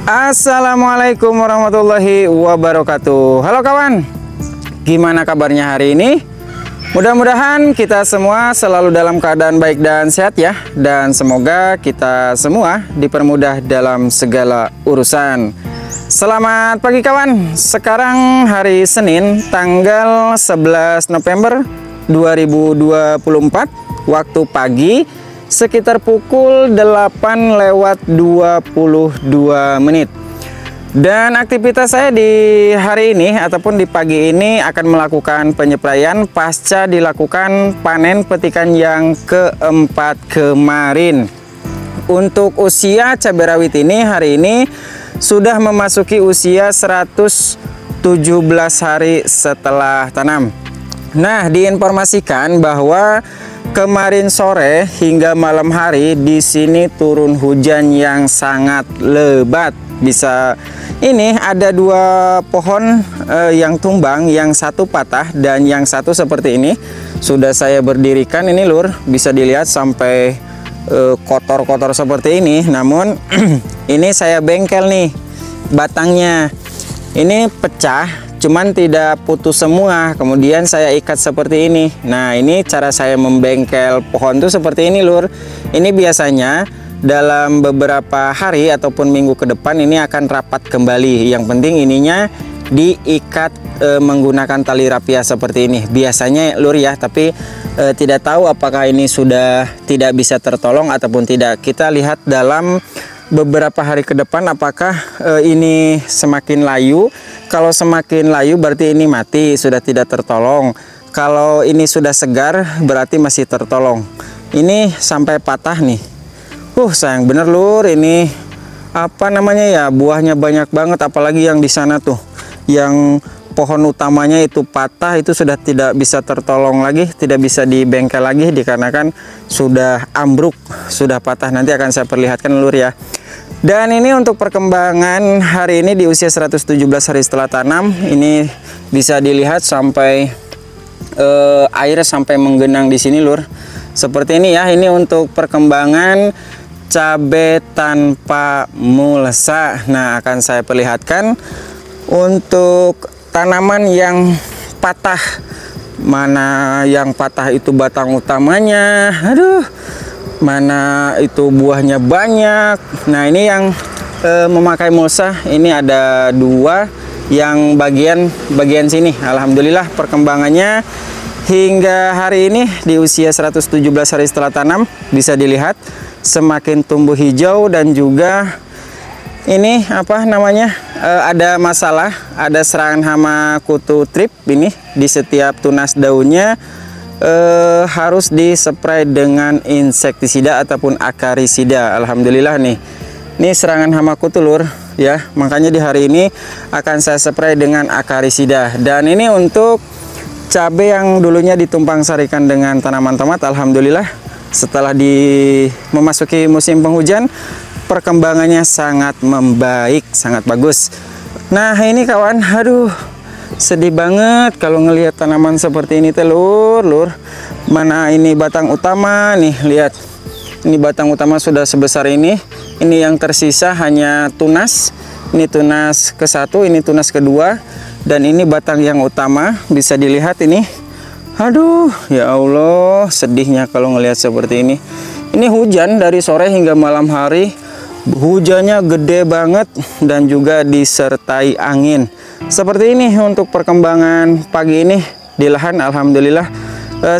Assalamualaikum warahmatullahi wabarakatuh. Halo kawan, gimana kabarnya hari ini? Mudah-mudahan kita semua selalu dalam keadaan baik dan sehat ya. Dan semoga kita semua dipermudah dalam segala urusan. Selamat pagi kawan. Sekarang hari Senin tanggal 11 November 2024, waktu pagi sekitar pukul 8:22. Dan aktivitas saya di hari ini ataupun di pagi ini akan melakukan penyepraian pasca dilakukan panen petikan yang keempat kemarin. Untuk usia cabai rawit ini hari ini sudah memasuki usia 117 hari setelah tanam. Nah, diinformasikan bahwa kemarin sore hingga malam hari di sini turun hujan yang sangat lebat. Bisa ini ada dua pohon yang tumbang, yang satu patah dan yang satu seperti ini. Sudah saya berdirikan ini lur, bisa dilihat sampai kotor-kotor seperti ini. Namun ini saya bengkel nih batangnya. Ini pecah, cuman tidak putus semua. Kemudian saya ikat seperti ini. Nah, ini cara saya membengkel pohon tuh seperti ini lur. Ini biasanya dalam beberapa hari ataupun minggu ke depan ini akan rapat kembali. Yang penting ininya diikat menggunakan tali rapia seperti ini biasanya lur ya. Tapi tidak tahu apakah ini sudah tidak bisa tertolong ataupun tidak. Kita lihat dalam beberapa hari ke depan apakah ini semakin layu. Kalau semakin layu berarti ini mati, sudah tidak tertolong. Kalau ini sudah segar berarti masih tertolong. Ini sampai patah nih. Sayang bener lur, ini apa namanya ya, buahnya banyak banget. Apalagi yang di sana tuh, yang pohon utamanya itu patah, itu sudah tidak bisa tertolong lagi, tidak bisa dibengkel lagi dikarenakan sudah ambruk, sudah patah. Nanti akan saya perlihatkan lur ya. Dan ini untuk perkembangan hari ini di usia 117 hari setelah tanam. Ini bisa dilihat sampai air sampai menggenang di sini lur. Seperti ini ya. Ini untuk perkembangan cabai tanpa mulsa. Nah, akan saya perlihatkan untuk tanaman yang patah. Mana yang patah itu batang utamanya. Aduh, mana itu buahnya banyak. Nah, ini yang memakai mulsa ini ada dua, yang bagian sini. Alhamdulillah perkembangannya hingga hari ini di usia 117 hari setelah tanam bisa dilihat semakin tumbuh hijau. Dan juga ini apa namanya, ada masalah, ada serangan hama kutu trip ini di setiap tunas daunnya. Harus dispray dengan insektisida ataupun akarisida. Alhamdulillah nih, ini serangan hama kutu lur ya, makanya di hari ini akan saya spray dengan akarisida. Dan ini untuk cabai yang dulunya ditumpang sarikan dengan tanaman tomat. Alhamdulillah setelah memasuki musim penghujan perkembangannya sangat membaik, sangat bagus. Nah, ini kawan, aduh sedih banget kalau ngelihat tanaman seperti ini lur. Mana ini batang utama nih, lihat. Ini batang utama sudah sebesar ini. Ini yang tersisa hanya tunas. Ini tunas ke-1, ini tunas kedua. Dan ini batang yang utama, bisa dilihat ini. Aduh, ya Allah, sedihnya kalau ngelihat seperti ini. Ini hujan dari sore hingga malam hari. Hujannya gede banget dan juga disertai angin. Seperti ini untuk perkembangan pagi ini di lahan. Alhamdulillah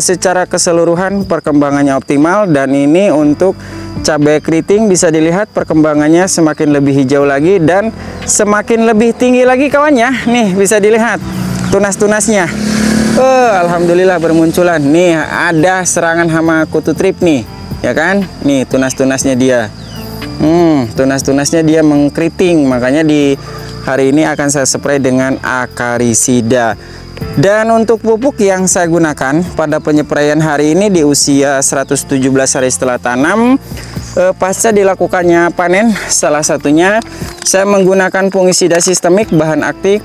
secara keseluruhan perkembangannya optimal. Dan ini untuk cabai keriting bisa dilihat perkembangannya semakin lebih hijau lagi dan semakin lebih tinggi lagi kawannya. Nih bisa dilihat tunas-tunasnya. Alhamdulillah bermunculan. Nih ada serangan hama kutu trip nih, ya kan? Nih tunas-tunasnya dia. Tunas-tunasnya dia mengkeriting, makanya di hari ini akan saya spray dengan akarisida. Dan untuk pupuk yang saya gunakan pada penyepraian hari ini di usia 117 hari setelah tanam, pasca dilakukannya panen, salah satunya saya menggunakan fungisida sistemik bahan aktif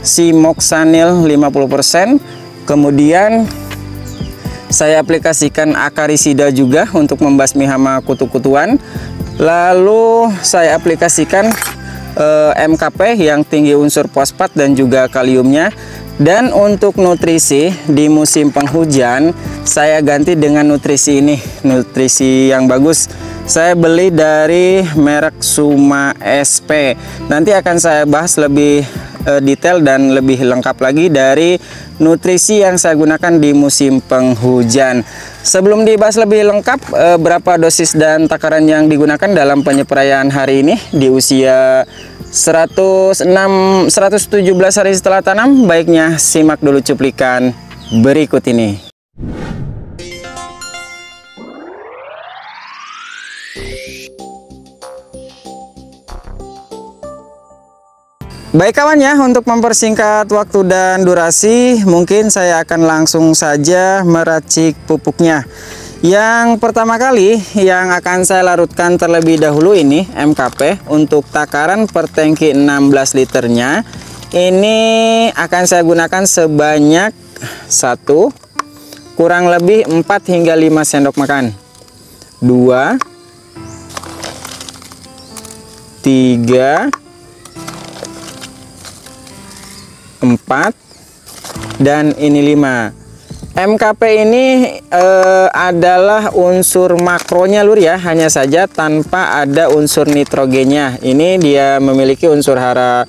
Simoxanil 50%. Kemudian saya aplikasikan akarisida juga untuk membasmi hama kutu-kutuan. Lalu saya aplikasikan MKP yang tinggi unsur fosfat dan juga kaliumnya. Dan untuk nutrisi di musim penghujan saya ganti dengan nutrisi ini, nutrisi yang bagus. Saya beli dari merek Suma SP. Nanti akan saya bahas lebih detail dan lebih lengkap lagi dari nutrisi yang saya gunakan di musim penghujan. Sebelum dibahas lebih lengkap berapa dosis dan takaran yang digunakan dalam penyepraian hari ini di usia 117 hari setelah tanam, baiknya simak dulu cuplikan berikut ini. Baik kawan ya, untuk mempersingkat waktu dan durasi, mungkin saya akan langsung saja meracik pupuknya. Yang pertama kali yang akan saya larutkan terlebih dahulu ini MKP untuk takaran per tangki 16 liternya. Ini akan saya gunakan sebanyak 1, kurang lebih 4 hingga 5 sendok makan. 2, 3, 4, dan ini 5. MKP ini adalah unsur makronya lur ya, hanya saja tanpa ada unsur nitrogennya. Ini dia memiliki unsur hara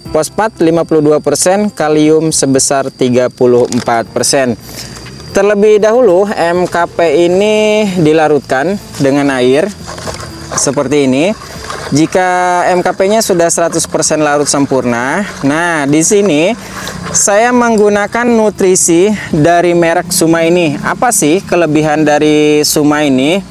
fosfat 52%, kalium sebesar 34%. Terlebih dahulu MKP ini dilarutkan dengan air seperti ini. Jika MKP-nya sudah 100% larut sempurna, nah di sini saya menggunakan nutrisi dari merek Suma ini. Apa sih kelebihan dari Suma ini?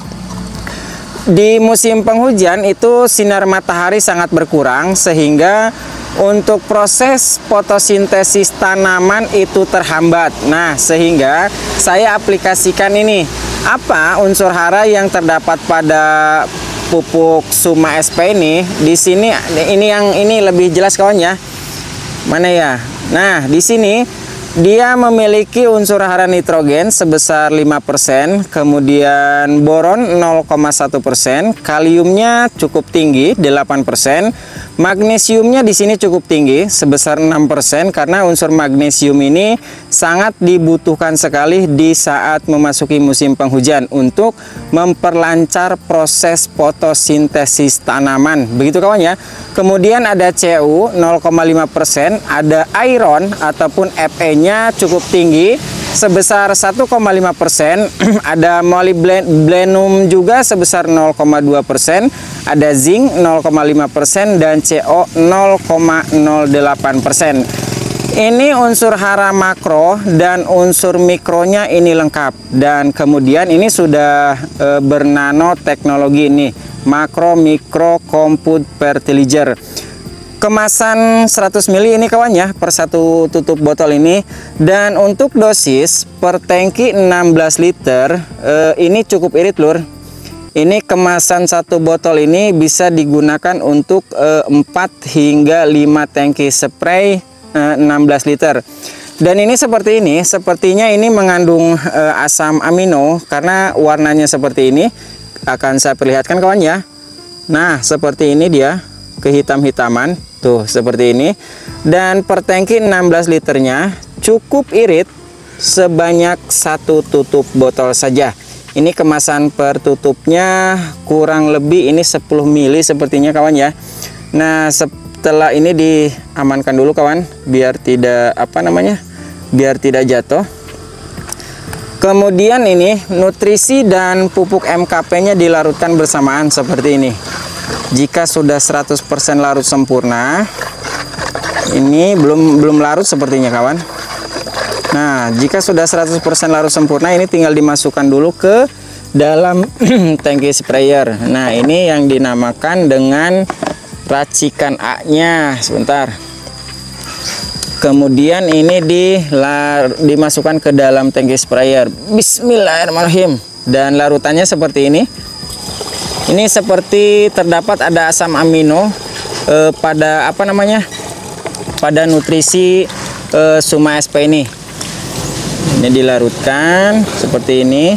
Di musim penghujan itu sinar matahari sangat berkurang sehingga untuk proses fotosintesis tanaman itu terhambat. Nah, sehingga saya aplikasikan ini. Apa unsur hara yang terdapat pada pupuk Suma SP ini? Di sini ini lebih jelas kawan ya. Mana ya? Nah, di sini dia memiliki unsur hara nitrogen sebesar 5%, kemudian boron 0,1%, kaliumnya cukup tinggi 8%, magnesiumnya di sini cukup tinggi sebesar 6% karena unsur magnesium ini sangat dibutuhkan sekali di saat memasuki musim penghujan untuk memperlancar proses fotosintesis tanaman. Begitu kawan ya. Kemudian ada Cu 0,5%, ada iron ataupun Fe-nya cukup tinggi sebesar 1,5%, ada molybdenum juga sebesar 0,2%, ada zinc 0,5% dan CO 0,08%. Ini unsur hara makro dan unsur mikronya ini lengkap, dan kemudian ini sudah bernanoteknologi ini, makro mikro compound fertilizer. Kemasan 100 ml ini kawan ya, per satu tutup botol ini. Dan untuk dosis per tangki 16 liter ini cukup irit lur. Ini kemasan satu botol ini bisa digunakan untuk 4 hingga 5 tangki spray 16 liter. Dan ini seperti ini, sepertinya ini mengandung asam amino karena warnanya seperti ini. Akan saya perlihatkan kawan ya. Nah, seperti ini dia, kehitam-hitaman. Tuh, seperti ini. Dan per tangki 16 liternya cukup irit sebanyak 1 tutup botol saja. Ini kemasan per tutupnya kurang lebih ini 10 mili sepertinya kawan ya. Nah, setelah ini diamankan dulu kawan, biar tidak biar tidak jatuh. Kemudian ini nutrisi dan pupuk MKP-nya dilarutkan bersamaan seperti ini. Jika sudah 100% larut sempurna, ini belum larut sepertinya kawan. Nah, jika sudah 100% larut sempurna, ini tinggal dimasukkan dulu ke dalam tangki sprayer. Nah, ini yang dinamakan dengan racikan A-nya. Sebentar. Kemudian ini dimasukkan ke dalam tangki sprayer. Bismillahirrahmanirrahim. Dan larutannya seperti ini. Ini seperti terdapat ada asam amino pada pada nutrisi Suma SP ini. Ini dilarutkan seperti ini.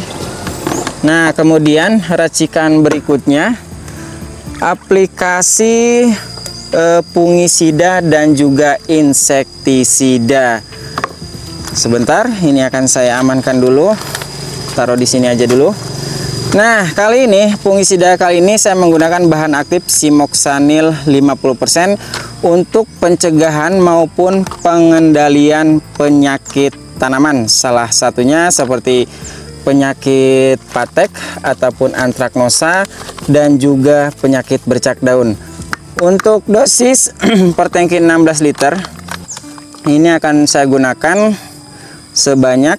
Nah, kemudian racikan berikutnya aplikasi fungisida dan juga insektisida. Sebentar, ini akan saya amankan dulu. Taruh di sini aja dulu. Nah, kali ini fungisida kali ini saya menggunakan bahan aktif Simoxanil 50% untuk pencegahan maupun pengendalian penyakit tanaman. Salah satunya seperti penyakit patek ataupun antraknosa dan juga penyakit bercak daun. Untuk dosis per tangki 16 liter ini akan saya gunakan sebanyak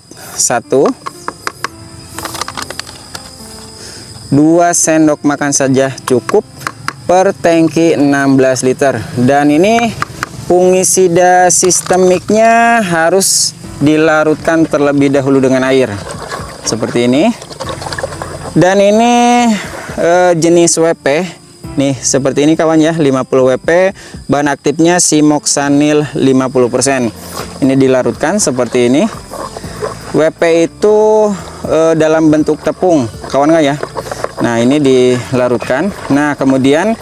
2 sendok makan saja cukup per tangki 16 liter. Dan ini fungisida sistemiknya harus dilarutkan terlebih dahulu dengan air seperti ini. Dan ini jenis WP nih seperti ini kawan ya, 50 WP, bahan aktifnya Simoxanil 50%. Ini dilarutkan seperti ini. WP itu dalam bentuk tepung kawan nggak ya. Nah, ini dilarutkan. Nah, kemudian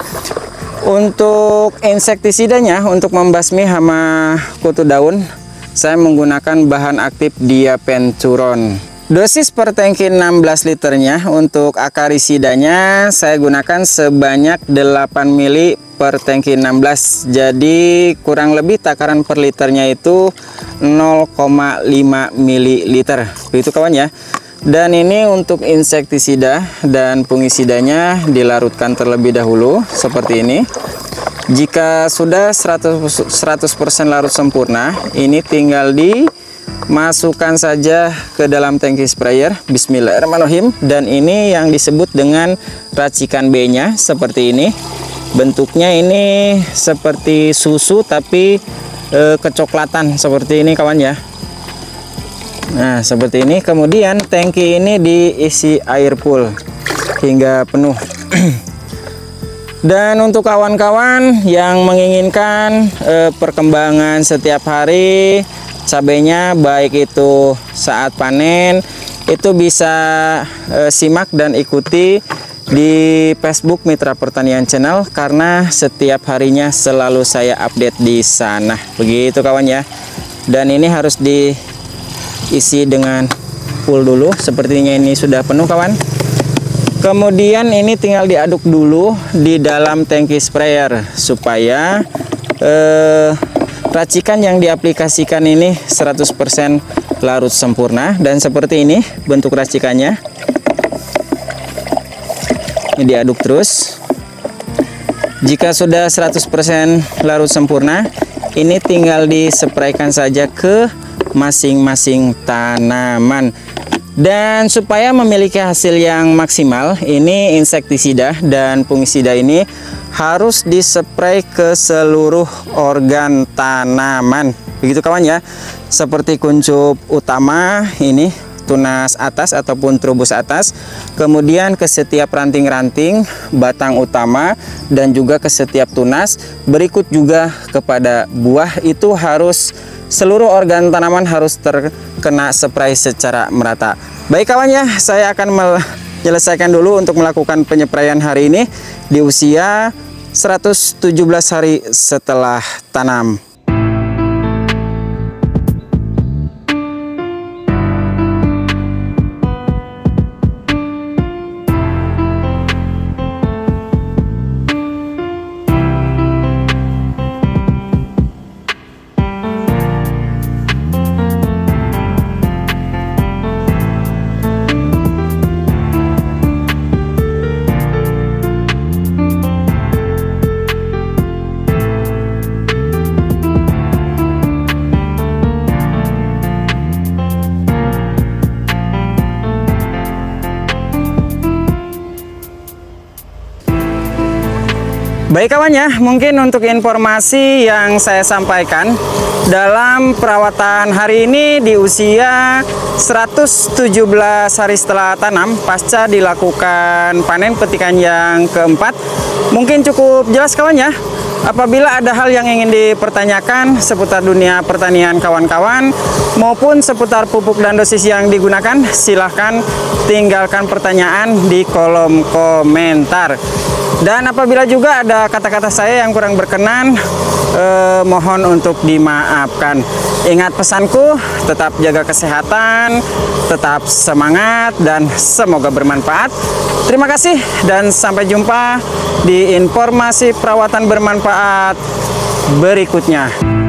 untuk insektisidanya, untuk membasmi hama kutu daun, saya menggunakan bahan aktif Diapenturon. Dosis per tangki 16 liternya untuk akarisidanya saya gunakan sebanyak 8 mili per tangki 16. Jadi kurang lebih takaran per liternya itu 0,5 ml. Begitu kawan ya. Dan ini untuk insektisida dan fungisidanya dilarutkan terlebih dahulu seperti ini. Jika sudah 100% larut sempurna, ini tinggal dimasukkan saja ke dalam tangki sprayer. Bismillahirrahmanirrahim. Dan ini yang disebut dengan racikan B-nya seperti ini. Bentuknya ini seperti susu tapi kecoklatan seperti ini kawan ya. Nah, seperti ini. Kemudian tangki ini diisi air full hingga penuh. Dan untuk kawan-kawan yang menginginkan perkembangan setiap hari cabenya, baik itu saat panen, itu bisa simak dan ikuti di Facebook Mitra Pertanian Channel, karena setiap harinya selalu saya update di sana. Begitu kawan ya. Dan ini harus diisi dengan full dulu. Sepertinya ini sudah penuh kawan. Kemudian ini tinggal diaduk dulu di dalam tangki sprayer supaya racikan yang diaplikasikan ini 100% larut sempurna. Dan seperti ini bentuk racikannya. Ini diaduk terus. Jika sudah 100% larut sempurna, ini tinggal dispraykan saja ke masing-masing tanaman. Dan supaya memiliki hasil yang maksimal, ini insektisida dan fungisida ini harus dispray ke seluruh organ tanaman. Begitu kawan ya. Seperti kuncup utama ini, tunas atas ataupun trubus atas, kemudian ke setiap ranting-ranting batang utama dan juga ke setiap tunas. Berikut juga kepada buah, itu harus seluruh organ tanaman harus terkena spray secara merata. Baik kawan ya, saya akan menyelesaikan dulu untuk melakukan penyepraian hari ini di usia 117 hari setelah tanam. Baik kawan ya, mungkin untuk informasi yang saya sampaikan dalam perawatan hari ini di usia 117 hari setelah tanam pasca dilakukan panen petikan yang keempat, mungkin cukup jelas kawan ya. Apabila ada hal yang ingin dipertanyakan seputar dunia pertanian kawan-kawan maupun seputar pupuk dan dosis yang digunakan, silahkan tinggalkan pertanyaan di kolom komentar. Dan apabila juga ada kata-kata saya yang kurang berkenan, mohon untuk dimaafkan. Ingat pesanku, tetap jaga kesehatan, tetap semangat, dan semoga bermanfaat. Terima kasih dan sampai jumpa di informasi perawatan bermanfaat berikutnya.